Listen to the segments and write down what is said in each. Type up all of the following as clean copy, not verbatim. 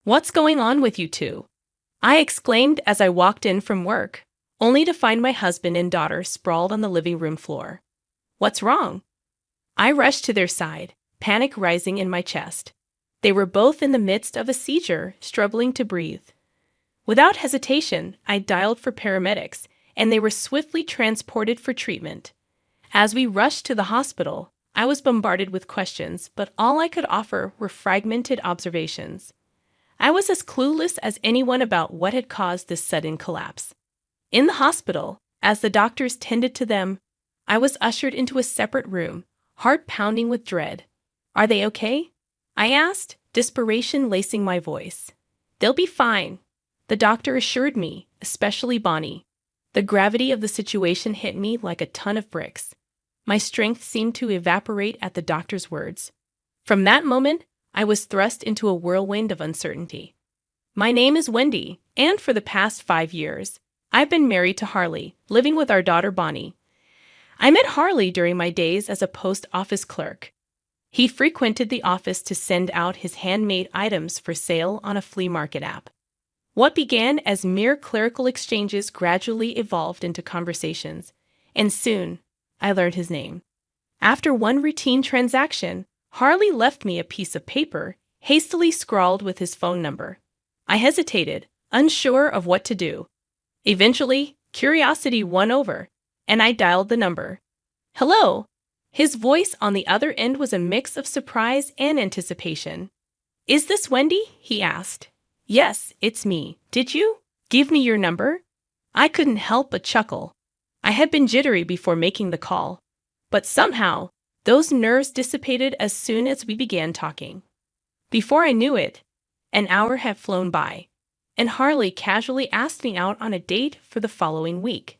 What's going on with you two? I exclaimed as I walked in from work, only to find my husband and daughter sprawled on the living room floor. What's wrong? I rushed to their side, panic rising in my chest. They were both in the midst of a seizure, struggling to breathe. Without hesitation, I dialed for paramedics, and they were swiftly transported for treatment. As we rushed to the hospital, I was bombarded with questions, but all I could offer were fragmented observations. I was as clueless as anyone about what had caused this sudden collapse. In the hospital, as the doctors tended to them, I was ushered into a separate room, heart pounding with dread. "Are they okay?" I asked, desperation lacing my voice. "They'll be fine," the doctor assured me, especially Bonnie. The gravity of the situation hit me like a ton of bricks. My strength seemed to evaporate at the doctor's words. From that moment, I was thrust into a whirlwind of uncertainty. My name is Wendy, and for the past 5 years, I've been married to Harley, living with our daughter Bonnie. I met Harley during my days as a post office clerk. He frequented the office to send out his handmade items for sale on a flea market app. What began as mere clerical exchanges gradually evolved into conversations, and soon I learned his name. After one routine transaction, Harley left me a piece of paper, hastily scrawled with his phone number. I hesitated, unsure of what to do. Eventually, curiosity won over, and I dialed the number. "Hello!" His voice on the other end was a mix of surprise and anticipation. "Is this Wendy?" he asked. "Yes, it's me. Did you give me your number?" I couldn't help but chuckle. I had been jittery before making the call, but somehow, those nerves dissipated as soon as we began talking. Before I knew it, an hour had flown by, and Harley casually asked me out on a date for the following week.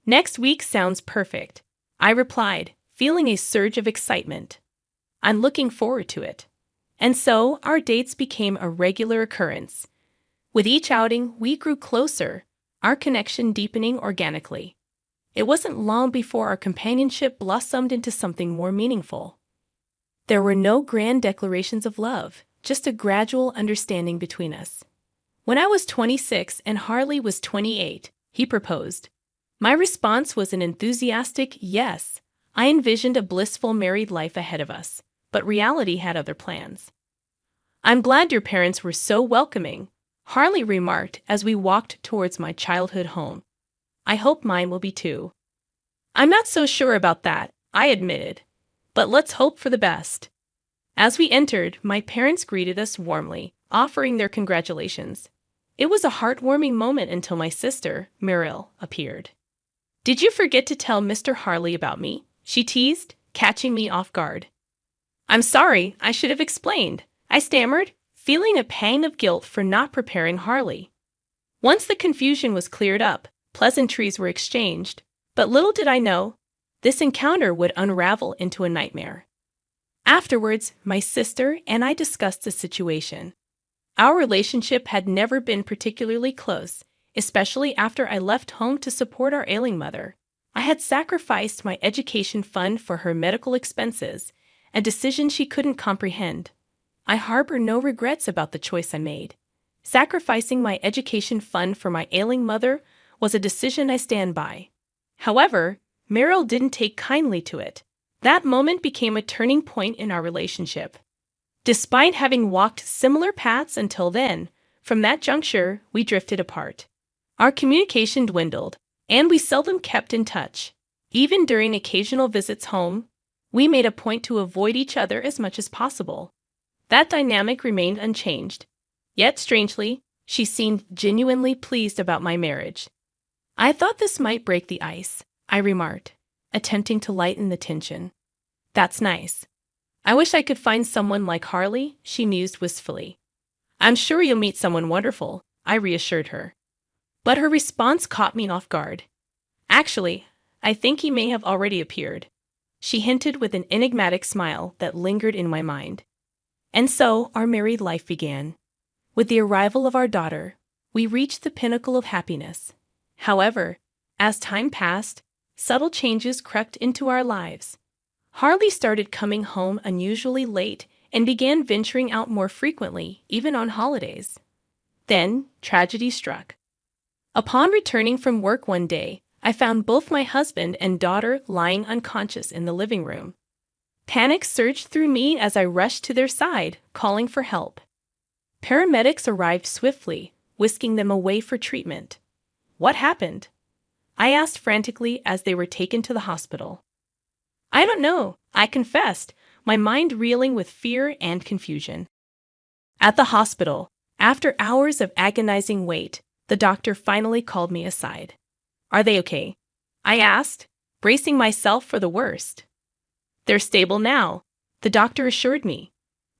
"Next week sounds perfect," I replied, feeling a surge of excitement. "I'm looking forward to it." And so our dates became a regular occurrence. With each outing, we grew closer, our connection deepening organically. It wasn't long before our companionship blossomed into something more meaningful. There were no grand declarations of love, just a gradual understanding between us. When I was 26 and Harley was 28, he proposed. My response was an enthusiastic yes. I envisioned a blissful married life ahead of us, but reality had other plans. "I'm glad your parents were so welcoming," Harley remarked as we walked towards my childhood home. "I hope mine will be too." "I'm not so sure about that," I admitted, "but let's hope for the best." As we entered, my parents greeted us warmly, offering their congratulations. It was a heartwarming moment until my sister, Meryl, appeared. "Did you forget to tell Mr. Harley about me?" she teased, catching me off guard. "I'm sorry, I should have explained," I stammered, feeling a pang of guilt for not preparing Harley. Once the confusion was cleared up, pleasantries were exchanged, but little did I know, this encounter would unravel into a nightmare. Afterwards, my sister and I discussed the situation. Our relationship had never been particularly close, especially after I left home to support our ailing mother. I had sacrificed my education fund for her medical expenses, a decision she couldn't comprehend. I harbor no regrets about the choice I made. Sacrificing my education fund for my ailing mother was a decision I stand by. However, Meryl didn't take kindly to it. That moment became a turning point in our relationship. Despite having walked similar paths until then, from that juncture, we drifted apart. Our communication dwindled, and we seldom kept in touch. Even during occasional visits home, we made a point to avoid each other as much as possible. That dynamic remained unchanged. Yet, strangely, she seemed genuinely pleased about my marriage. "I thought this might break the ice," I remarked, attempting to lighten the tension. "That's nice. I wish I could find someone like Harley," she mused wistfully. "I'm sure you'll meet someone wonderful," I reassured her. But her response caught me off guard. "Actually, I think he may have already appeared," she hinted with an enigmatic smile that lingered in my mind. And so our married life began. With the arrival of our daughter, we reached the pinnacle of happiness. However, as time passed, subtle changes crept into our lives. Harley started coming home unusually late and began venturing out more frequently, even on holidays. Then, tragedy struck. Upon returning from work one day, I found both my husband and daughter lying unconscious in the living room. Panic surged through me as I rushed to their side, calling for help. Paramedics arrived swiftly, whisking them away for treatment. What happened? I asked frantically as they were taken to the hospital. I don't know, I confessed, my mind reeling with fear and confusion. At the hospital, after hours of agonizing wait, the doctor finally called me aside. Are they okay? I asked, bracing myself for the worst. They're stable now, the doctor assured me,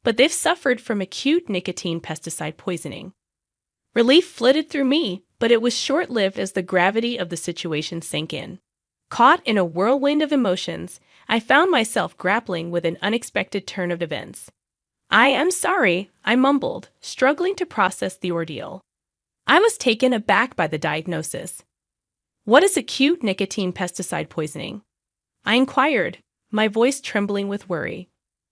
but they've suffered from acute nicotine pesticide poisoning. Relief flooded through me, but it was short-lived as the gravity of the situation sank in. Caught in a whirlwind of emotions, I found myself grappling with an unexpected turn of events. I am sorry, I mumbled, struggling to process the ordeal. I was taken aback by the diagnosis. What is acute nicotine pesticide poisoning? I inquired, my voice trembling with worry.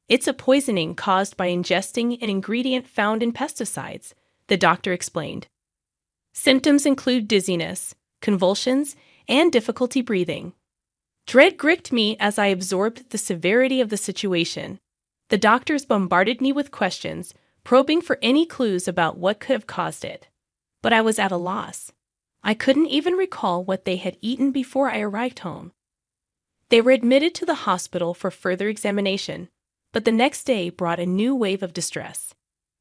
It's a poisoning caused by ingesting an ingredient found in pesticides, the doctor explained. Symptoms include dizziness, convulsions, and difficulty breathing. Dread gripped me as I absorbed the severity of the situation. The doctors bombarded me with questions, probing for any clues about what could have caused it. But I was at a loss. I couldn't even recall what they had eaten before I arrived home. They were admitted to the hospital for further examination, but the next day brought a new wave of distress.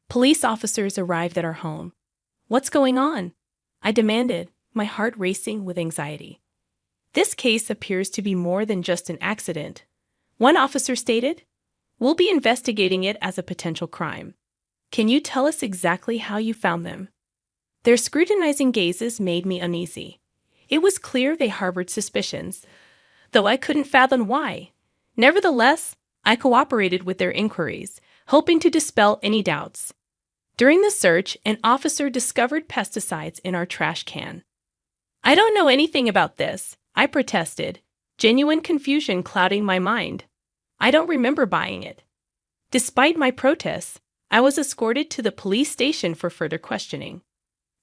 Police officers arrived at our home. What's going on? I demanded, my heart racing with anxiety. This case appears to be more than just an accident. One officer stated, we'll be investigating it as a potential crime. Can you tell us exactly how you found them? Their scrutinizing gazes made me uneasy. It was clear they harbored suspicions, though I couldn't fathom why. Nevertheless, I cooperated with their inquiries, hoping to dispel any doubts. During the search, an officer discovered pesticides in our trash can. I don't know anything about this, I protested, genuine confusion clouding my mind. I don't remember buying it. Despite my protests, I was escorted to the police station for further questioning.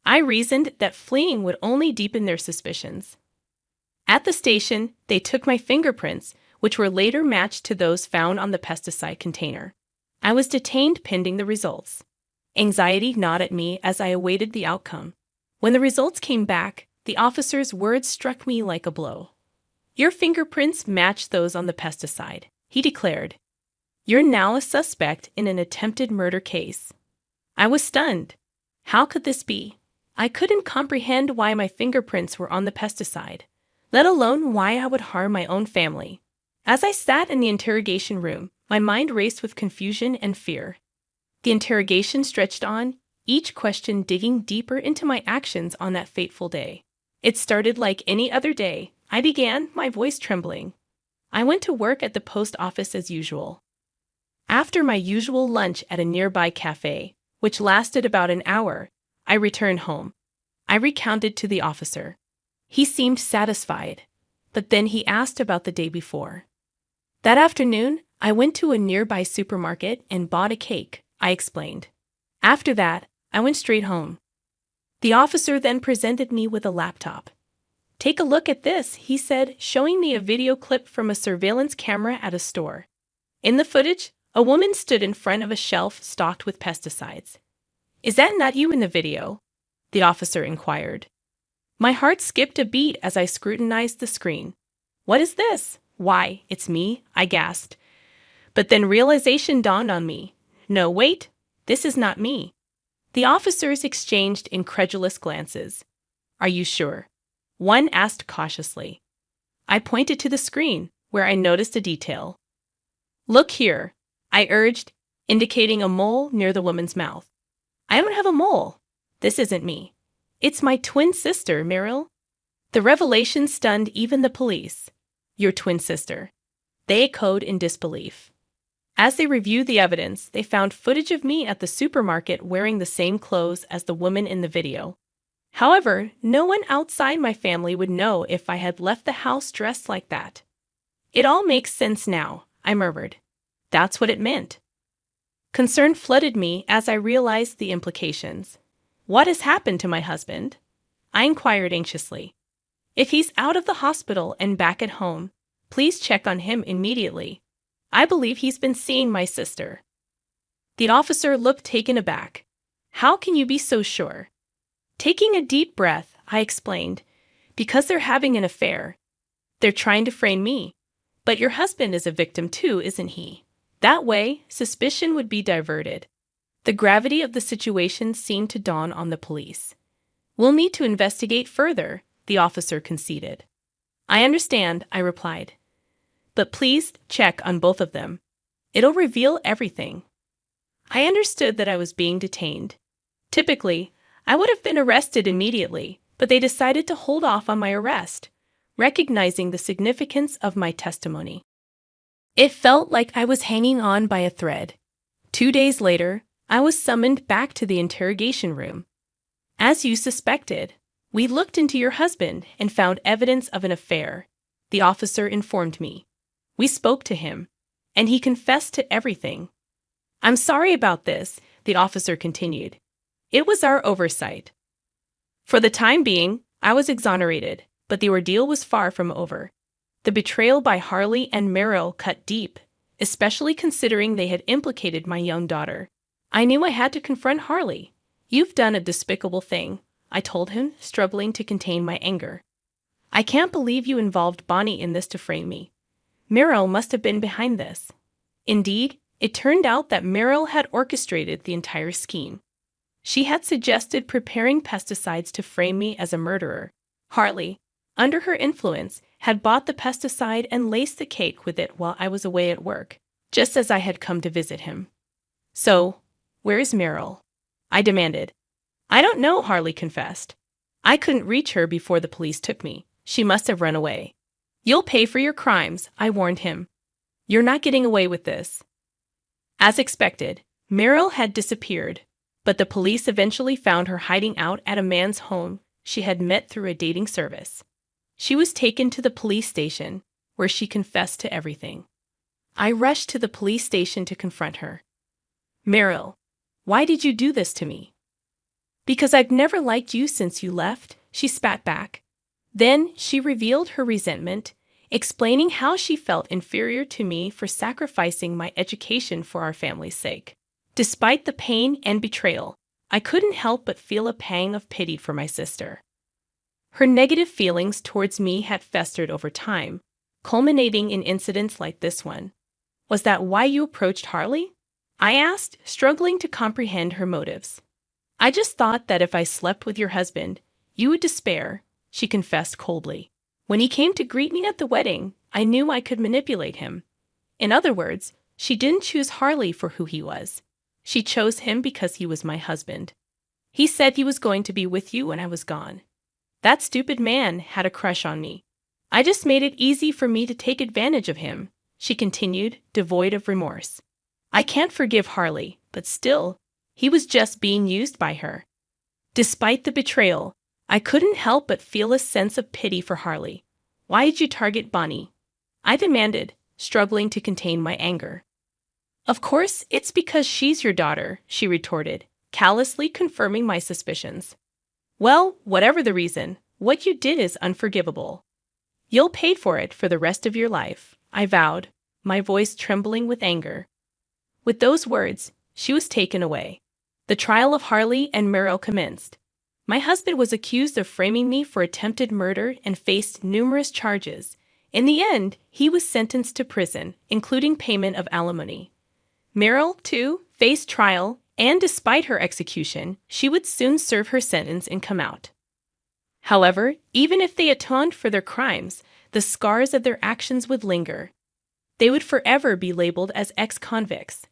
I reasoned that fleeing would only deepen their suspicions. At the station, they took my fingerprints, which were later matched to those found on the pesticide container. I was detained pending the results. Anxiety gnawed at me as I awaited the outcome. When the results came back, the officer's words struck me like a blow. Your fingerprints match those on the pesticide, he declared. You're now a suspect in an attempted murder case. I was stunned. How could this be? I couldn't comprehend why my fingerprints were on the pesticide, let alone why I would harm my own family. As I sat in the interrogation room, my mind raced with confusion and fear. The interrogation stretched on, each question digging deeper into my actions on that fateful day. It started like any other day. I began, my voice trembling. I went to work at the post office as usual. After my usual lunch at a nearby cafe, which lasted about an hour, I returned home. I recounted to the officer. He seemed satisfied, but then he asked about the day before. That afternoon, I went to a nearby supermarket and bought a cake, I explained. After that, I went straight home. The officer then presented me with a laptop. Take a look at this, he said, showing me a video clip from a surveillance camera at a store. In the footage, a woman stood in front of a shelf stocked with pesticides. Is that not you in the video? The officer inquired. My heart skipped a beat as I scrutinized the screen. What is this? Why, it's me, I gasped. But then realization dawned on me. No, wait, this is not me. The officers exchanged incredulous glances. Are you sure? One asked cautiously. I pointed to the screen, where I noticed a detail. Look here, I urged, indicating a mole near the woman's mouth. I don't have a mole. This isn't me. It's my twin sister, Meryl. The revelation stunned even the police. Your twin sister. They echoed in disbelief. As they reviewed the evidence, they found footage of me at the supermarket wearing the same clothes as the woman in the video. However, no one outside my family would know if I had left the house dressed like that. It all makes sense now, I murmured. That's what it meant. Concern flooded me as I realized the implications. What has happened to my husband? I inquired anxiously. If he's out of the hospital and back at home, please check on him immediately. I believe he's been seeing my sister. The officer looked taken aback. How can you be so sure? Taking a deep breath, I explained, because they're having an affair. They're trying to frame me. But your husband is a victim too, isn't he? That way, suspicion would be diverted. The gravity of the situation seemed to dawn on the police. We'll need to investigate further, the officer conceded. I understand, I replied. But please check on both of them. It'll reveal everything. I understood that I was being detained. Typically, I would have been arrested immediately, but they decided to hold off on my arrest, recognizing the significance of my testimony. It felt like I was hanging on by a thread. 2 days later, I was summoned back to the interrogation room. As you suspected, we looked into your husband and found evidence of an affair, the officer informed me. We spoke to him, and he confessed to everything. I'm sorry about this, the officer continued. It was our oversight. For the time being, I was exonerated, but the ordeal was far from over. The betrayal by Harley and Merrill cut deep, especially considering they had implicated my young daughter. I knew I had to confront Harley. You've done a despicable thing, I told him, struggling to contain my anger. I can't believe you involved Bonnie in this to frame me. Merrill must have been behind this. Indeed, it turned out that Merrill had orchestrated the entire scheme. She had suggested preparing pesticides to frame me as a murderer. Harley, under her influence, had bought the pesticide and laced the cake with it while I was away at work, just as I had come to visit him. So, where is Merrill? I demanded. I don't know, Harley confessed. I couldn't reach her before the police took me. She must have run away. You'll pay for your crimes, I warned him. You're not getting away with this. As expected, Merrill had disappeared, but the police eventually found her hiding out at a man's home she had met through a dating service. She was taken to the police station, where she confessed to everything. I rushed to the police station to confront her. Merrill, why did you do this to me? Because I've never liked you since you left, she spat back. Then she revealed her resentment, explaining how she felt inferior to me for sacrificing my education for our family's sake. Despite the pain and betrayal, I couldn't help but feel a pang of pity for my sister. Her negative feelings towards me had festered over time, culminating in incidents like this one. Was that why you approached Harley? I asked, struggling to comprehend her motives. I just thought that if I slept with your husband, you would despair, she confessed coldly. When he came to greet me at the wedding, I knew I could manipulate him. In other words, she didn't choose Harley for who he was. She chose him because he was my husband. He said he was going to be with you when I was gone. That stupid man had a crush on me. I just made it easy for me to take advantage of him, she continued, devoid of remorse. I can't forgive Harley, but still, he was just being used by her. Despite the betrayal, I couldn't help but feel a sense of pity for Harley. Why did you target Bonnie? I demanded, struggling to contain my anger. Of course, it's because she's your daughter, she retorted, callously confirming my suspicions. Well, whatever the reason, what you did is unforgivable. You'll pay for it for the rest of your life, I vowed, my voice trembling with anger. With those words, she was taken away. The trial of Harley and Merrill commenced. My husband was accused of framing me for attempted murder and faced numerous charges. In the end, he was sentenced to prison, including payment of alimony. Merrill, too, faced trial, and despite her execution, she would soon serve her sentence and come out. However, even if they atoned for their crimes, the scars of their actions would linger. They would forever be labeled as ex-convicts.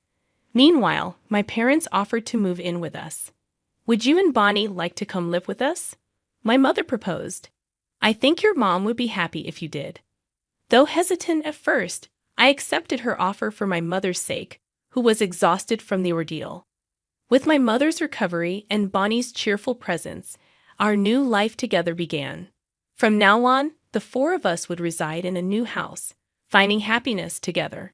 Meanwhile, my parents offered to move in with us. Would you and Bonnie like to come live with us? My mother proposed. I think your mom would be happy if you did. Though hesitant at first, I accepted her offer for my mother's sake, who was exhausted from the ordeal. With my mother's recovery and Bonnie's cheerful presence, our new life together began. From now on, the four of us would reside in a new house, finding happiness together.